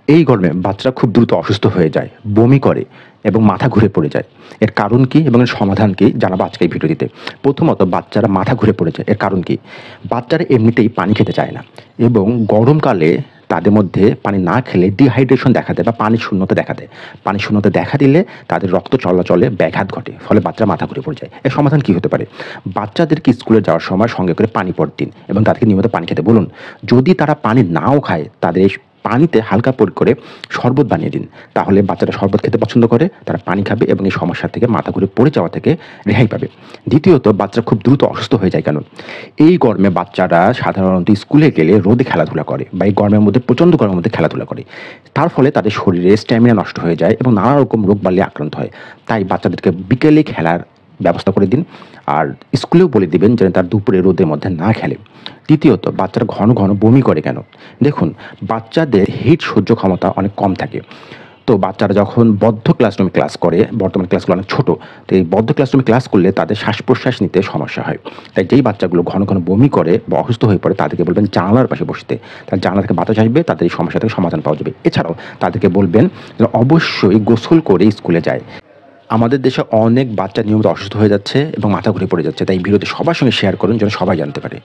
এই গরমে বাচ্চারা খুব দ্রুত অসুস্থ হয়ে যায়, বমি করে এবং মাথা ঘুরে পড়ে যায়। এর কারণ কি এবং এর সমাধান কি জানাবো আজকে এই ভিডিওটিতে। প্রথমত বাচ্চারা মাথা ঘুরে পড়ে যায়। এর কারণ কি? বাচ্চারা এমনিতেই পানি খেতে চায় না এবং গরমকালে তাদের মধ্যে পানি না খেলে ডিহাইড্রেশন দেখা দেয় বা পানি শূন্যতা দেখা দেয়। পানি শূন্যতা দেখা দিলে তাদের রক্ত চলাচলে ব্যাঘাত ঘটে। ফলে বাচ্চারা মাথা ঘুরে পড়ে যায়। এর সমাধান কি হতে পারে? বাচ্চাদেরকে স্কুলে যাওয়ার সময় সঙ্গে করে পানি দিন এবং তাদেরকে নিয়মিত পানি খেতে বলুন। যদি তারা পানি নাও খায় তাদের এই পানিতে হালকা করে শরবত বানিয়ে দিন। তাহলে বাচ্চারা শরবত খেতে পছন্দ করে, তারা পানি খাবে এবং এই সমস্যা থেকে মাথা ঘুরে পড়ে যাওয়া থেকে রেহাই পাবে। দ্বিতীয়ত, বাচ্চারা খুব দ্রুত অসুস্থ হয়ে যায় কেন? এই গরমে বাচ্চারা সাধারণত স্কুলে গেলে রোদে খেলাধুলা করে বা এই গরমের মধ্যে প্রচণ্ড গরমের মধ্যে খেলাধুলা করে। তার ফলে তাদের শরীরে স্ট্যামিনা নষ্ট হয়ে যায় এবং নানা রকম রোগবালাই আক্রান্ত হয়। তাই বাচ্চাদেরকে বিকেলে খেলার ব্যবস্থা করে দিন। আর স্কুলেও বলে দিবেন যেন তার দুপুরে রোদের মধ্যে না খেলে। তৃতীয়ত, বাচ্চারা ঘন ঘন বমি করে কেন? দেখুন, বাচ্চাদের হিট সহ্য ক্ষমতা অনেক কম থাকে। তো বাচ্চারা যখন বদ্ধ ক্লাসরুমে ক্লাস করে, বর্তমান ক্লাসগুলো অনেক ছোট, তো এই বদ্ধ ক্লাসরুমে ক্লাস করলে তাদের শ্বাস প্রশ্বাস নিতে সমস্যা হয়। তাই যেই বাচ্চাগুলো ঘন ঘন বমি করে বা অসুস্থ হয়ে পড়ে তাদেরকে বলবেন জানালার পাশে বসতে। তার জানালা থেকে বাতাস আসবে, তাদের এই সমস্যা থেকে সমাধান পাওয়া যাবে। এছাড়াও তাদেরকে বলবেন যে অবশ্যই গোসল করে স্কুলে যায়। আমাদের দেশে অনেক বাচ্চা নিয়মিত অসুস্থ হয়ে যাচ্ছে এবং মাথা ঘুরে পড়ে যাচ্ছে। তাই এই ভিডিওটি সবার সঙ্গে শেয়ার করুন যেন সবাই জানতে পারে।